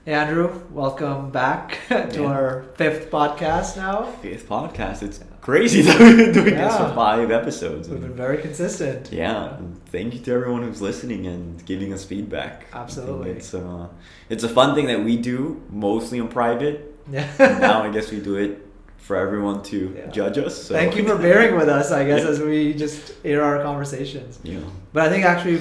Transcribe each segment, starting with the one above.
Hey Andrew, welcome back to our fifth podcast now. Fifth podcast. It's crazy that we've been doing this for Yeah. 5 episodes. We've been very consistent. Yeah, and thank you to everyone who's listening and giving us feedback. I think Absolutely. it's a fun thing that we do mostly in private. Yeah. And now I guess we do it for everyone to Yeah. judge us. So. Thank you for bearing with us, I guess, Yeah. as we just air our conversations. Yeah. But I think actually,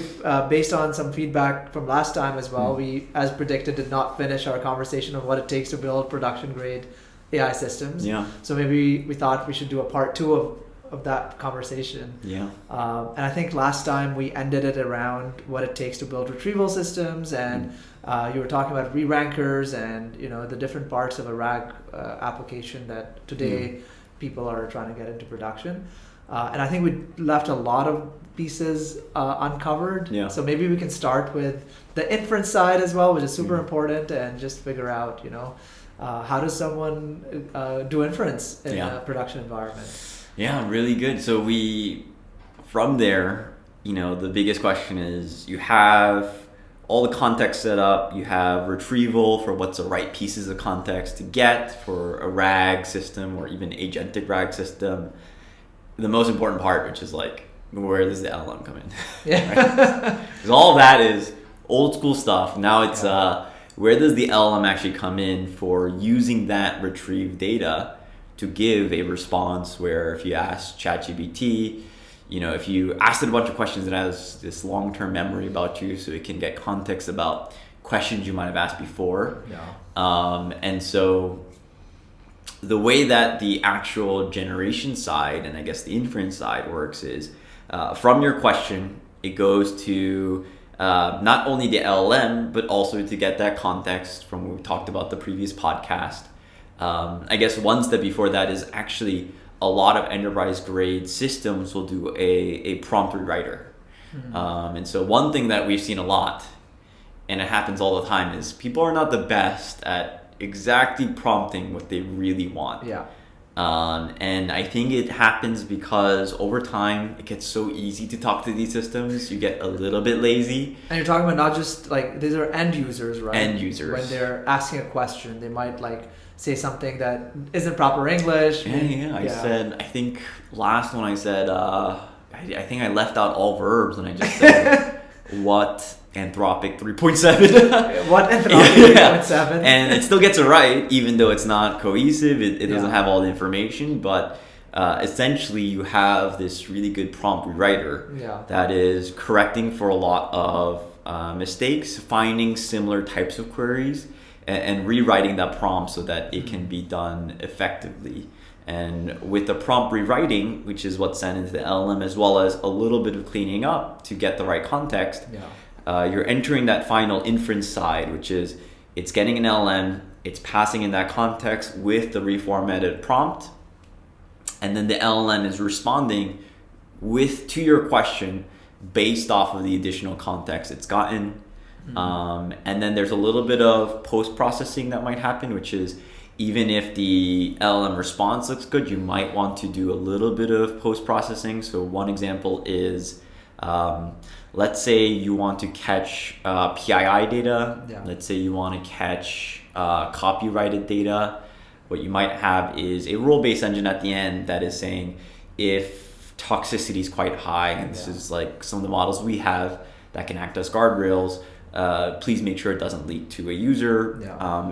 based on some feedback from last time as well, we, as predicted, did not finish our conversation on what it takes to build production grade AI systems. Yeah. So maybe we thought we should do a part two of that conversation. Yeah. And I think last time we ended it around what it takes to build retrieval systems, and you were talking about re-rankers and the different parts of a RAG application that today people are trying to get into production. And I think we left a lot of pieces uncovered. Yeah. So maybe we can start with the inference side as well, which is super Mhm. important, and just figure out, how does someone do inference in Yeah. a production environment? Yeah, really good. So from there, the biggest question is you have all the context set up, you have retrieval for what's the right pieces of context to get for a RAG system or even agentic RAG system. The most important part, which is like, where does the LLM come in? Yeah. Because all of that is old school stuff. Now it's where does the LLM actually come in for using that retrieved data to give a response where if you ask ChatGPT, if you asked it a bunch of questions, it has this long-term memory about you, so it can get context about questions you might have asked before. Yeah. And so the way that the actual generation side and I guess the inference side works is from your question, it goes to not only the LLM, but also to get that context from what we talked about the previous podcast. I guess one step before that is actually a lot of enterprise grade systems will do a prompt rewriter. And so one thing that we've seen a lot, and it happens all the time, is people are not the best at exactly prompting what they really want. Yeah. And I think it happens because over time it gets so easy to talk to these systems, you get a little bit lazy. And you're talking about not just like these are end users, right? End users. When they're asking a question, they might say something that isn't proper English. Yeah. I think last one I said, I think I left out all verbs and I just said, what Anthropic 3.7? What Anthropic 3.7? And it still gets it right, even though it's not cohesive. It doesn't Yeah. have all the information, but essentially you have this really good prompt rewriter that is correcting for a lot of mistakes, finding similar types of queries, and rewriting that prompt so that it can be done effectively. And with the prompt rewriting, which is what's sent into the LLM, as well as a little bit of cleaning up to get the right context, you're entering that final inference side, which is it's getting an LLM, it's passing in that context with the reformatted prompt, and then the LLM is responding to your question based off of the additional context it's gotten. And then there's a little bit of post-processing that might happen, which is even if the LLM response looks good, you might want to do a little bit of post-processing. So one example is, let's say you want to catch PII data. Yeah. Let's say you want to catch copyrighted data. What you might have is a rule-based engine at the end that is saying if toxicity is quite high, and this is like some of the models we have that can act as guardrails, please make sure it doesn't leak to a user.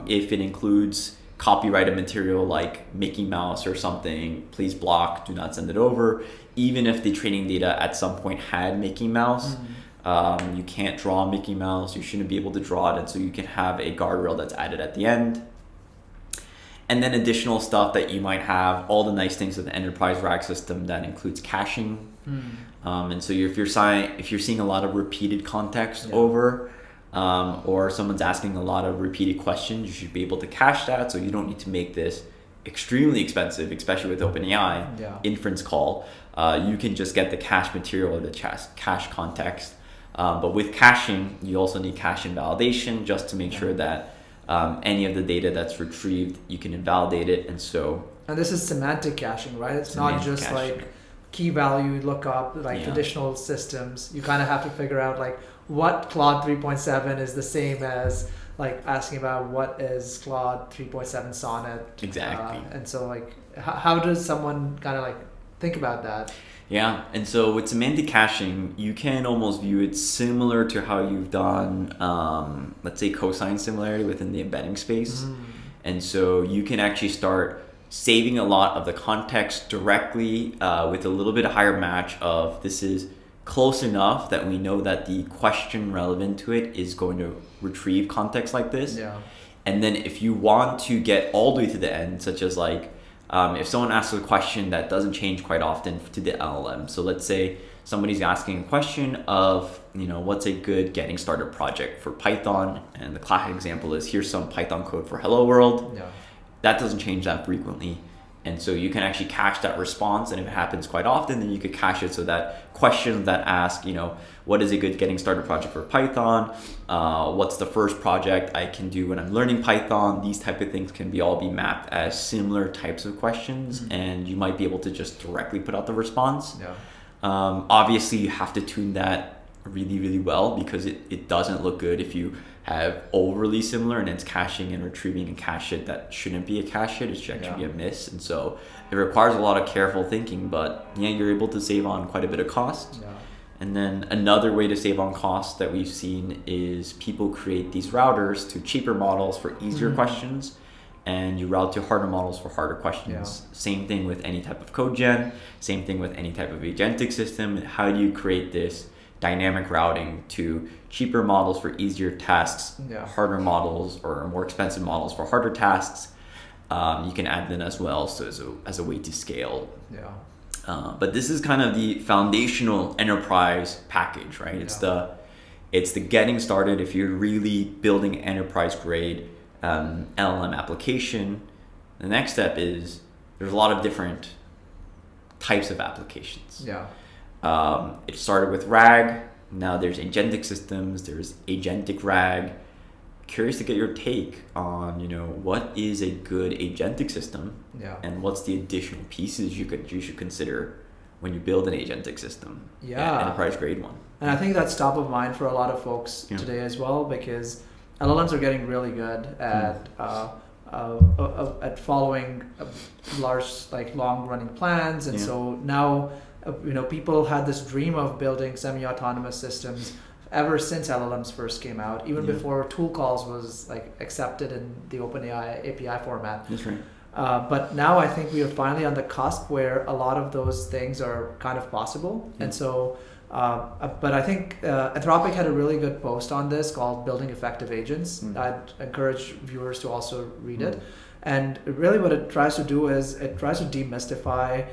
If it includes copyrighted material like Mickey Mouse or something, please block, do not send it over. Even if the training data at some point had Mickey Mouse, you can't draw Mickey Mouse, you shouldn't be able to draw it, and so you can have a guardrail that's added at the end. And then additional stuff that you might have, all the nice things with the enterprise RAG system that includes caching. And so if you're seeing a lot of repeated context over, or someone's asking a lot of repeated questions, you should be able to cache that, so you don't need to make this extremely expensive, especially with OpenAI inference call. You can just get the cache material or the cache context. But with caching, you also need cache invalidation just to make sure that any of the data that's retrieved, you can invalidate it. And this is semantic caching, right? It's not just caching. like key value lookup like traditional systems. You kind of have to figure out like what Claude 3.7 is the same as like asking about what is Claude 3.7 Sonnet. Exactly. And so like, how does someone kind of like think about that? Yeah, and so with semantic caching, you can almost view it similar to how you've done, let's say, cosine similarity within the embedding space. And so you can actually start saving a lot of the context directly with a little bit higher match of this is close enough that we know that the question relevant to it is going to retrieve context like this. Yeah. And then if you want to get all the way to the end, such as like, if someone asks a question that doesn't change quite often to the LLM. So let's say somebody's asking a question of, what's a good getting started project for Python? And the classic example is here's some Python code for Hello World. Yeah. That doesn't change that frequently. And so you can actually cache that response. And if it happens quite often, then you could cache it so that questions that ask, what is a good getting started project for Python? What's the first project I can do when I'm learning Python? These type of things can all be mapped as similar types of questions. And you might be able to just directly put out the response. Yeah. Obviously, you have to tune that really, really well because it doesn't look good if you have overly similar and it's caching and retrieving a cache hit that shouldn't be a cache hit. It should actually be a miss. And so it requires a lot of careful thinking, but you're able to save on quite a bit of cost. Yeah. And then another way to save on cost that we've seen is people create these routers to cheaper models for easier questions, and you route to harder models for harder questions. Same thing with any type of code gen, same thing with any type of agentic system. How do you create this dynamic routing to cheaper models for easier tasks, harder models or more expensive models for harder tasks? You can add them as well, so as a way to scale. But this is kind of the foundational enterprise package, right? It's the getting started. If you're really building enterprise grade LLM application, the next step is there's a lot of different types of applications. It started with RAG. Now there's agentic systems. There's agentic RAG. Curious to get your take on, what is a good agentic system, and what's the additional pieces you should consider when you build an agentic system, an enterprise grade one. And I think that's top of mind for a lot of folks today as well, because LLMs are getting really good at following large, like long-running plans, and so now, people had this dream of building semi-autonomous systems ever since LLMs first came out, even before tool calls was like accepted in the OpenAI API format. That's right. But now I think we are finally on the cusp where a lot of those things are kind of possible. And so, but I think Anthropic had a really good post on this called Building Effective Agents. I'd encourage viewers to also read it. And really what it tries to do is it tries to demystify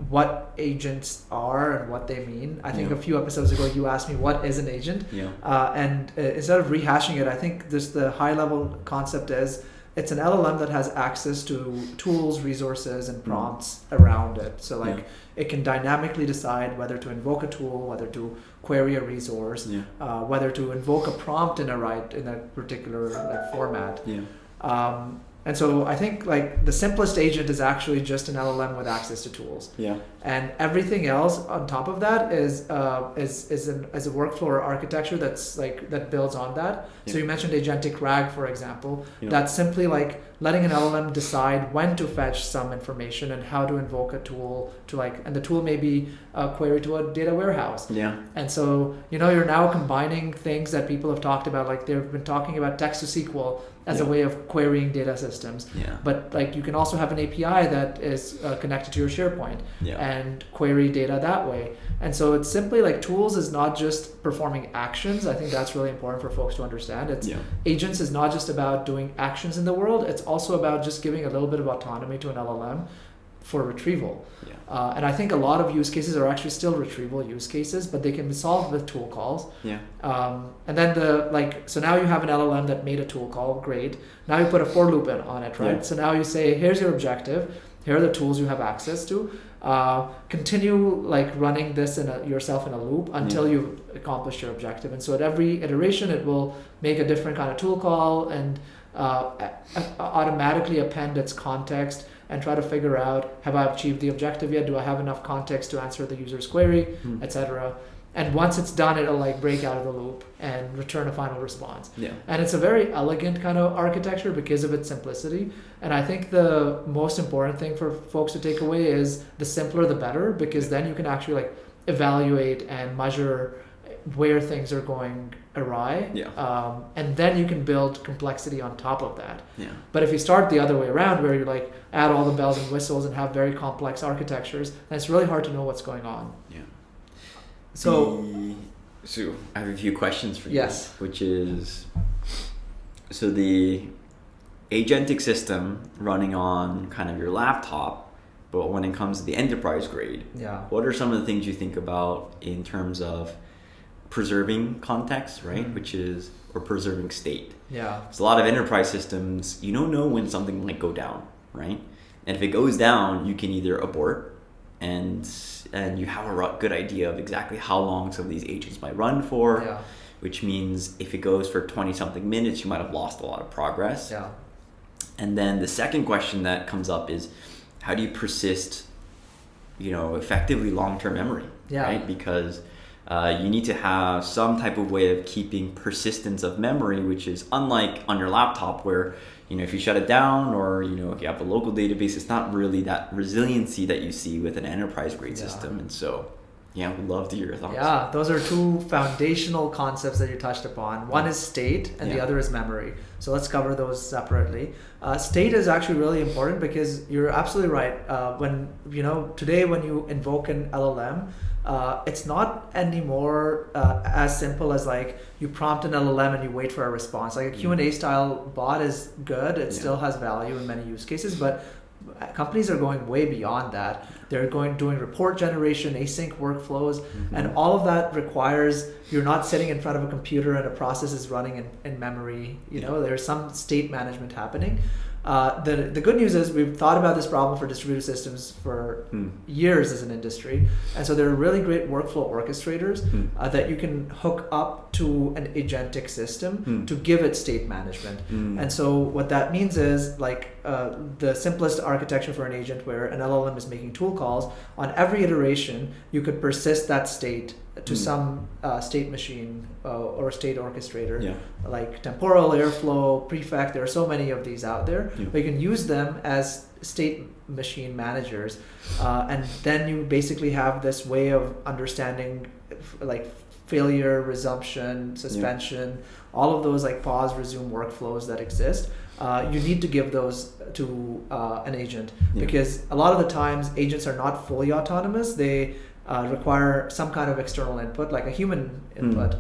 what agents are and what they mean. I think a few episodes ago you asked me what is an agent, and instead of rehashing it, I think just the high level concept is it's an LLM that has access to tools, resources, and prompts around it. So it can dynamically decide whether to invoke a tool, whether to query a resource, whether to invoke a prompt in a particular format. And so I think like the simplest agent is actually just an LLM with access to tools. And everything else on top of that is a workflow or architecture that builds on that. So you mentioned agentic RAG, for example. That's simply like letting an LLM decide when to fetch some information and how to invoke a tool and the tool may be a query to a data warehouse. And so you're now combining things that people have talked about, like they've been talking about text to SQL as a way of querying data systems. But like you can also have an API that is connected to your SharePoint and query data that way. And so it's simply like tools is not just performing actions. I think that's really important for folks to understand. Agents is not just about doing actions in the world. It's also about just giving a little bit of autonomy to an LLM for retrieval. And I think a lot of use cases are actually still retrieval use cases, but they can be solved with tool calls. And then so now you have an LLM that made a tool call, great. Now you put a for loop on it, right? So now you say, here's your objective. Here are the tools you have access to. Continue like running this yourself in a loop until you've accomplished your objective. And so at every iteration, it will make a different kind of tool call and automatically append its context and try to figure out, have I achieved the objective yet? Do I have enough context to answer the user's query, etc. And once it's done, it'll like break out of the loop and return a final response. Yeah. And it's a very elegant kind of architecture because of its simplicity. And I think the most important thing for folks to take away is the simpler the better, because then you can actually like evaluate and measure where things are going awry. Yeah. And then you can build complexity on top of that. Yeah. But if you start the other way around, where you like add all the bells and whistles and have very complex architectures, then it's really hard to know what's going on. Yeah. So I have a few questions for you. Yes. Which is, so the agentic system running on kind of your laptop, but when it comes to the enterprise grade, yeah, what are some of the things you think about in terms of preserving context, right? Mm-hmm. Or preserving state. Yeah. So a lot of enterprise systems, you don't know when something might go down, right? And if it goes down, you can either abort and you have a good idea of exactly how long some of these agents might run for, Yeah. which means if it goes for 20 something minutes, you might have lost a lot of progress. Yeah. And then the second question that comes up is, how do you persist, effectively long-term memory, Yeah. right? Because you need to have some type of way of keeping persistence of memory, which is unlike on your laptop where, if you shut it down or, if you have a local database, it's not really that resiliency that you see with an enterprise grade Yeah. system. And so, yeah, we'd love to hear your thoughts. Yeah, those are two foundational concepts that you touched upon. One is state and the Yeah. other is memory. So let's cover those separately. State is actually really important because you're absolutely right. Today when you invoke an LLM, it's not anymore as simple as like you prompt an LLM and you wait for a response. Like a Q&A style bot is good. It still has value in many use cases, but companies are going way beyond that. They're doing report generation, async workflows, and all of that requires you're not sitting in front of a computer and a process is running in memory. There's some state management happening. The good news is we've thought about this problem for distributed systems for years as an industry, and so there are really great workflow orchestrators that you can hook up to an agentic system to give it state management. And so what that means is like the simplest architecture for an agent where an LLM is making tool calls, on every iteration you could persist that state to some state machine or state orchestrator, like Temporal, Airflow, Prefect. There are so many of these out there. But you can use them as state machine managers, and then you basically have this way of understanding like failure, resumption, suspension, all of those like pause, resume workflows that exist. You need to give those to an agent because a lot of the times agents are not fully autonomous. They require some kind of external input, like a human input.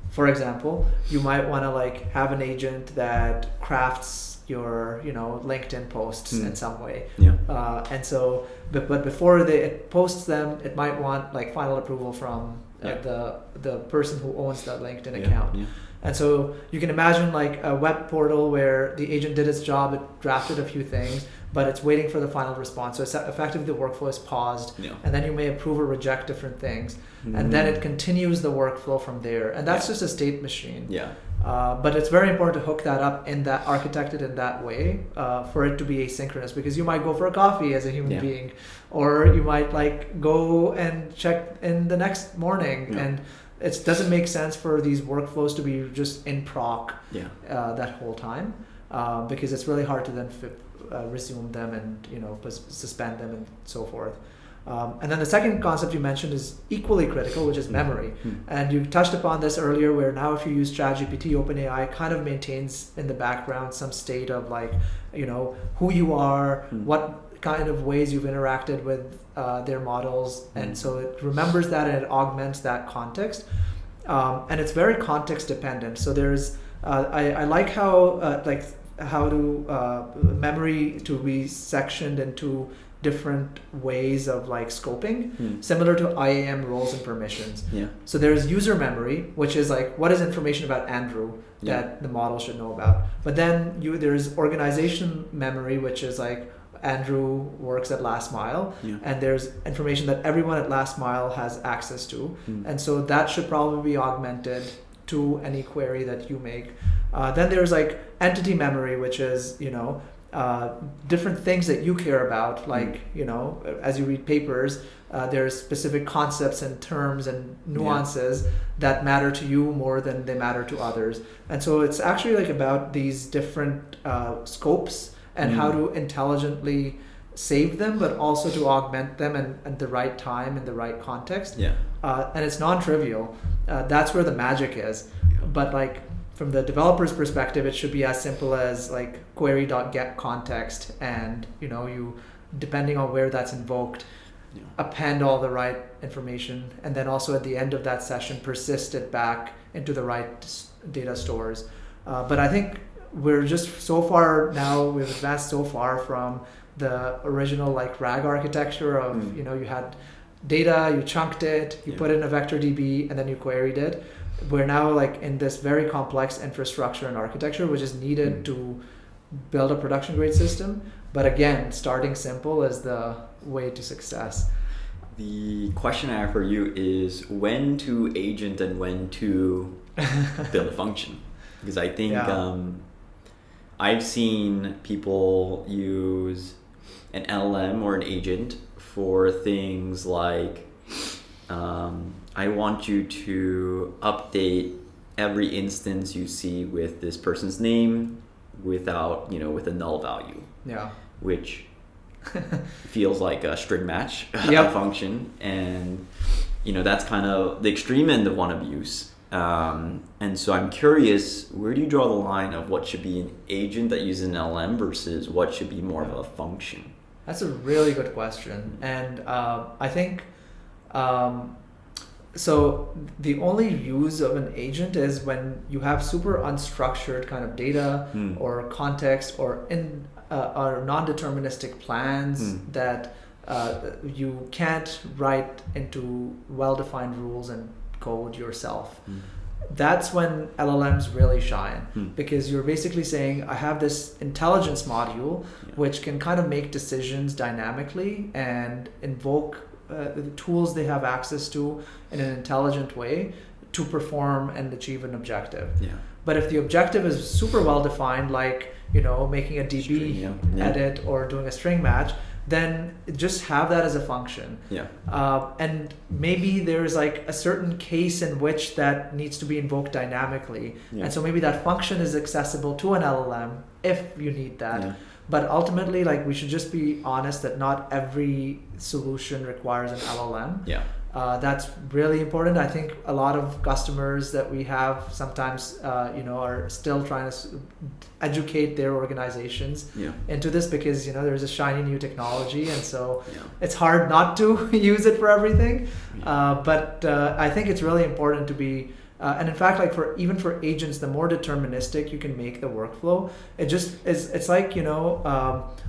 For example, you might want to like have an agent that crafts your LinkedIn posts in some way. And so, but before it posts them, it might want like final approval from the person who owns that LinkedIn account. And so you can imagine like a web portal where the agent did its job, it drafted a few things, but it's waiting for the final response. So it's effectively the workflow is paused, and then you may approve or reject different things, and then it continues the workflow from there. And that's just a state machine. But it's very important to hook that up architected in that way for it to be asynchronous, because you might go for a coffee as a human being, or you might like go and check in the next morning, and it doesn't make sense for these workflows to be just in proc that whole time, because it's really hard to then resume them and suspend them and so forth. And then the second concept you mentioned is equally critical, which is memory. And you touched upon this earlier, where now if you use ChatGPT, OpenAI kind of maintains in the background some state of like, who you are, what kind of ways you've interacted with their models. And so it remembers that and it augments that context. And it's very context dependent. So there's, I like how memory to be sectioned into different ways of like scoping, similar to IAM roles and permissions. So there's user memory, which is like what is information about Andrew that the model should know about. But then there's organization memory, which is like Andrew works at Last Mile, and there's information that everyone at Last Mile has access to, and so that should probably be augmented to any query that you make. Then there's like entity memory, which is different things that you care about, like as you read papers, there's specific concepts and terms and nuances that matter to you more than they matter to others. And so it's actually like about these different scopes and how to intelligently save them, but also to augment them at the right time in the right context. And it's non-trivial. That's where the magic is. But like from the developer's perspective, it should be as simple as like query.get context, and you, depending on where that's invoked, append all the right information, and then also at the end of that session persist it back into the right data stores. But I think we're just so far now, we've advanced so far from the original like RAG architecture of you had data, you chunked it, you put it in a vector DB, and then you queried it. We're now like in this very complex infrastructure and architecture which is needed to build a production grade system. But again, starting simple is the way to success. The question I have for you is when to agent and when to build a function. Because I think I've seen people use an LLM or an agent for things like I want you to update every instance you see with this person's name without, with a null value. Which feels like a string match function. And, that's kind of the extreme end of one abuse. And so I'm curious, where do you draw the line of what should be an agent that uses an LLM versus what should be more of a function? That's a really good question. And I think so the only use of an agent is when you have super unstructured kind of data or context or non-deterministic plans that you can't write into well-defined rules and code yourself. That's when LLMs really shine, because you're basically saying, I have this intelligence module which can kind of make decisions dynamically and invoke the tools they have access to in an intelligent way to perform and achieve an objective. But if the objective is super well defined, like making a DB edit or doing a string match, then just have that as a function. And maybe there's like a certain case in which that needs to be invoked dynamically. And so maybe that function is accessible to an LLM if you need that. But ultimately, like, we should just be honest that not every solution requires an LLM. That's really important. I think a lot of customers that we have sometimes, are still trying to educate their organizations into this, because, there's a shiny new technology. And so it's hard not to use it for everything. But I think it's really important to be, and in fact, like even for agents, the more deterministic you can make the workflow, it's like,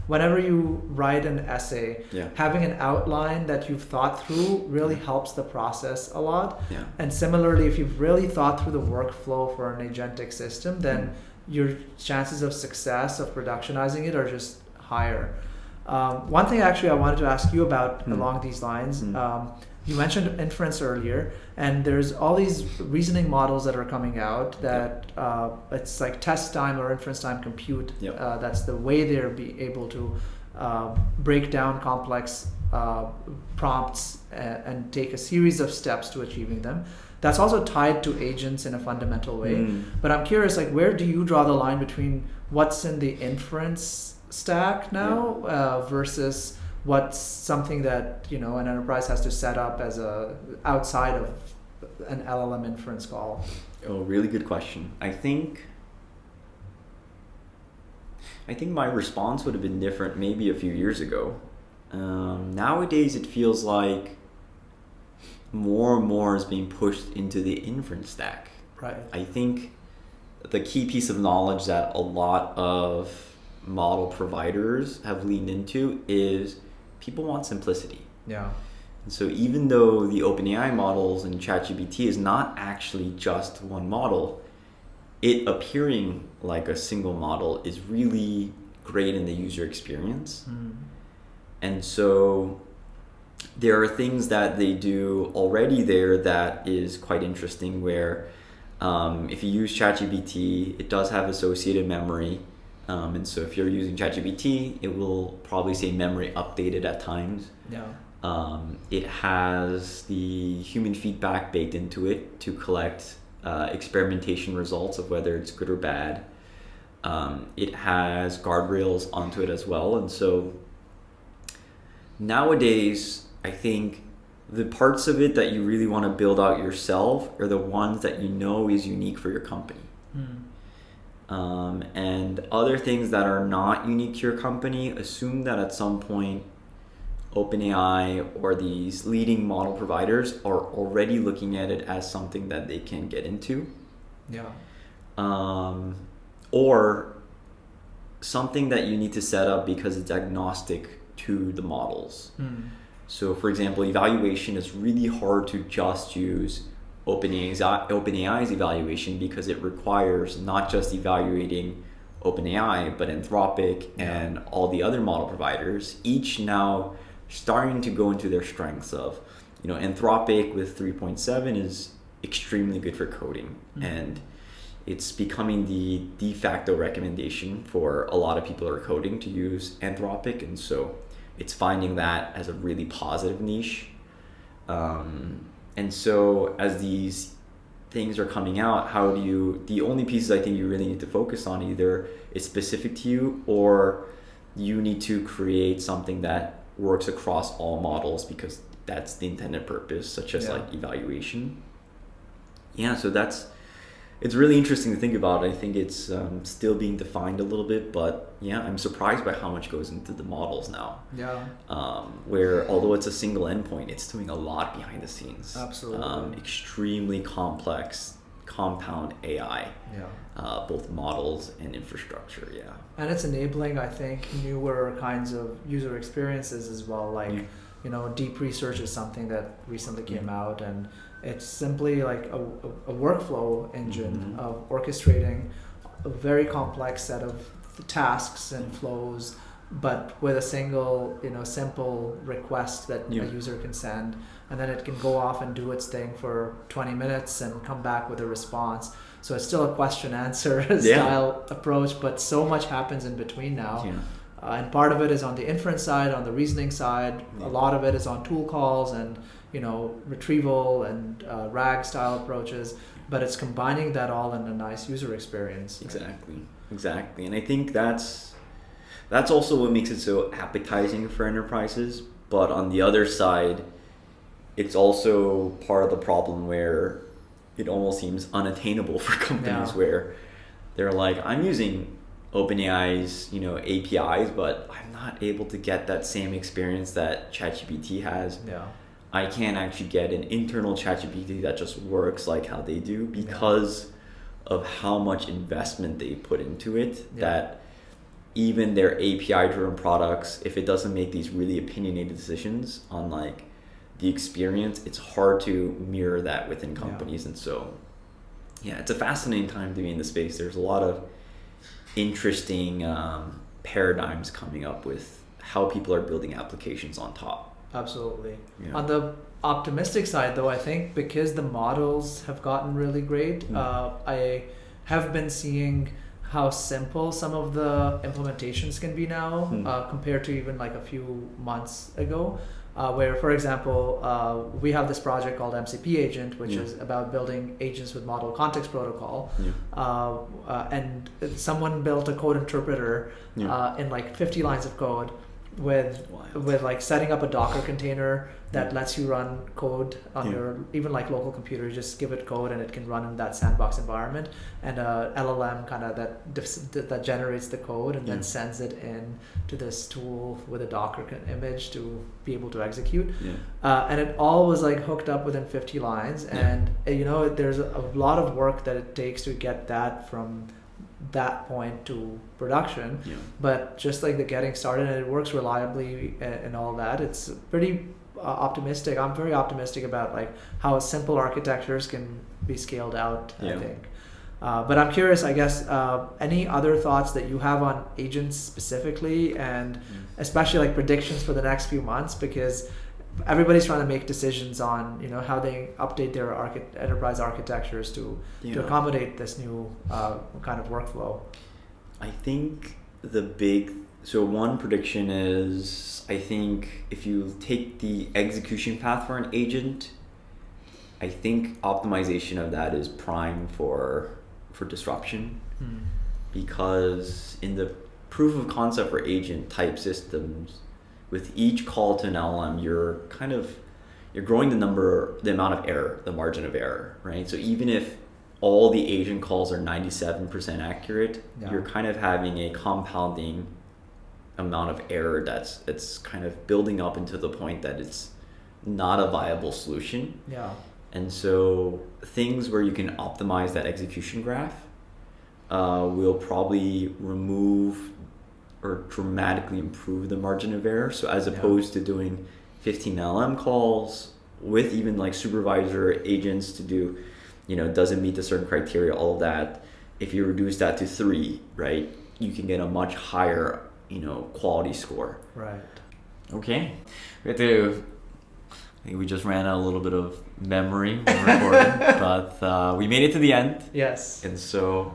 whenever you write an essay, having an outline that you've thought through really helps the process a lot. And similarly, if you've really thought through the workflow for an agentic system, then your chances of success of productionizing it are just higher. One thing actually I wanted to ask you about along these lines, you mentioned inference earlier, and there's all these reasoning models that are coming out that it's like test time or inference time compute. That's the way they're able to break down complex prompts and take a series of steps to achieving them. That's also tied to agents in a fundamental way. But I'm curious, like, where do you draw the line between what's in the inference stack now versus what's something that an enterprise has to set up as outside of an LLM inference call? Oh, really good question. I think my response would have been different maybe a few years ago. Nowadays, it feels like more and more is being pushed into the inference stack. I think the key piece of knowledge that a lot of model providers have leaned into is people want simplicity. And so even though the OpenAI models and ChatGPT is not actually just one model, it appearing like a single model is really great in the user experience. And so there are things that they do already there that is quite interesting, where if you use ChatGPT, it does have associated memory. And so if you're using ChatGPT, it will probably say memory updated at times. It has the human feedback baked into it to collect experimentation results of whether it's good or bad. It has guardrails onto it as well. And so nowadays, I think the parts of it that you really want to build out yourself are the ones that you know is unique for your company. And other things that are not unique to your company, assume that at some point OpenAI or these leading model providers are already looking at it as something that they can get into. Or something that you need to set up because it's agnostic to the models. So for example, evaluation is really hard to just use OpenAI's evaluation because it requires not just evaluating OpenAI, but Anthropic and all the other model providers, each now starting to go into their strengths of, Anthropic with 3.7 is extremely good for coding, and it's becoming the de facto recommendation for a lot of people who are coding to use Anthropic, and so it's finding that as a really positive niche. And so as these things are coming out, the only pieces I think you really need to focus on, either it's specific to you or you need to create something that works across all models because that's the intended purpose, such as like evaluation. So it's really interesting to think about. I think it's still being defined a little bit, but I'm surprised by how much goes into the models now. Where although it's a single endpoint, it's doing a lot behind the scenes. Absolutely. Extremely complex, compound AI, both models and infrastructure. And it's enabling, I think, newer kinds of user experiences as well. Like, deep research is something that recently came out, and it's simply like a workflow engine of orchestrating a very complex set of tasks and flows, but with a single, simple request that a user can send, and then it can go off and do its thing for 20 minutes and come back with a response. So it's still a question answer style approach, but so much happens in between now. And part of it is on the inference side, on the reasoning side. A lot of it is on tool calls and retrieval and RAG style approaches, but it's combining that all in a nice user experience. Exactly. And I think that's also what makes it so appetizing for enterprises. But on the other side, it's also part of the problem where it almost seems unattainable for companies where they're like, I'm using OpenAI's APIs, but I'm not able to get that same experience that ChatGPT has. I can't actually get an internal ChatGPT that just works like how they do because of how much investment they put into it, that even their API driven products, if it doesn't make these really opinionated decisions on like the experience, it's hard to mirror that within companies. And so it's a fascinating time to be in the space. There's a lot of interesting paradigms coming up with how people are building applications on top. Absolutely. On the optimistic side, though, I think because the models have gotten really great, I have been seeing how simple some of the implementations can be now compared to even like a few months ago. Where, for example, we have this project called MCP Agent, which is about building agents with model context protocol. And someone built a code interpreter in like 50 lines of code with like setting up a Docker container that lets you run code on your even like local computer. You just give it code and it can run in that sandbox environment, and a LLM kind of that generates the code and then sends it in to this tool with a Docker image to be able to execute. And it all was like hooked up within 50 lines, and there's a lot of work that it takes to get that from that point to production, but just like the getting started, and it works reliably and all that, it's pretty optimistic. I'm very optimistic about like how simple architectures can be scaled out, I think. But I'm curious, I guess, any other thoughts that you have on agents specifically, and especially like predictions for the next few months, because everybody's trying to make decisions on how they update their enterprise architectures to accommodate this new kind of workflow. I think the big So one prediction is, I think if you take the execution path for an agent, I think optimization of that is prime for disruption. Because in the proof of concept for agent type systems, with each call to an LLM, you're growing the amount of error, the margin of error, right? So even if all the agent calls are 97% accurate, you're kind of having a compounding amount of error that's kind of building up into the point that it's not a viable solution. Yeah. And so things where you can optimize that execution graph will probably remove or dramatically improve the margin of error. So as opposed to doing 15 LM calls with even like supervisor agents to do, doesn't meet a certain criteria, all of that, if you reduce that to 3, right, you can get a much higher, quality score. Right. Okay. I think we just ran out a little bit of memory when recording, but we made it to the end. Yes. And so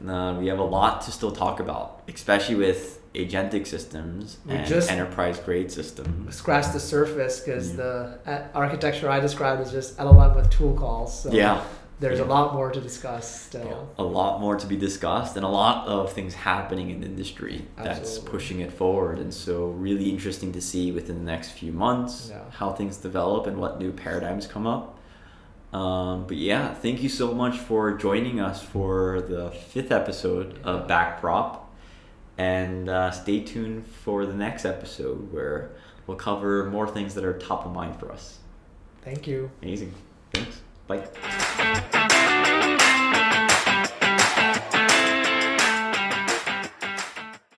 we have a lot to still talk about, especially with agentic systems and enterprise grade systems. Scratch the surface because the architecture I described is just LLM with tool calls. So there's a lot more to discuss still. A lot more to be discussed and a lot of things happening in the industry that's pushing it forward. And so really interesting to see within the next few months how things develop and what new paradigms come up. But yeah, thank you so much for joining us for the 5th episode of Backprop. And stay tuned for the next episode where we'll cover more things that are top of mind for us. Thank you. Amazing. Thanks. Bye.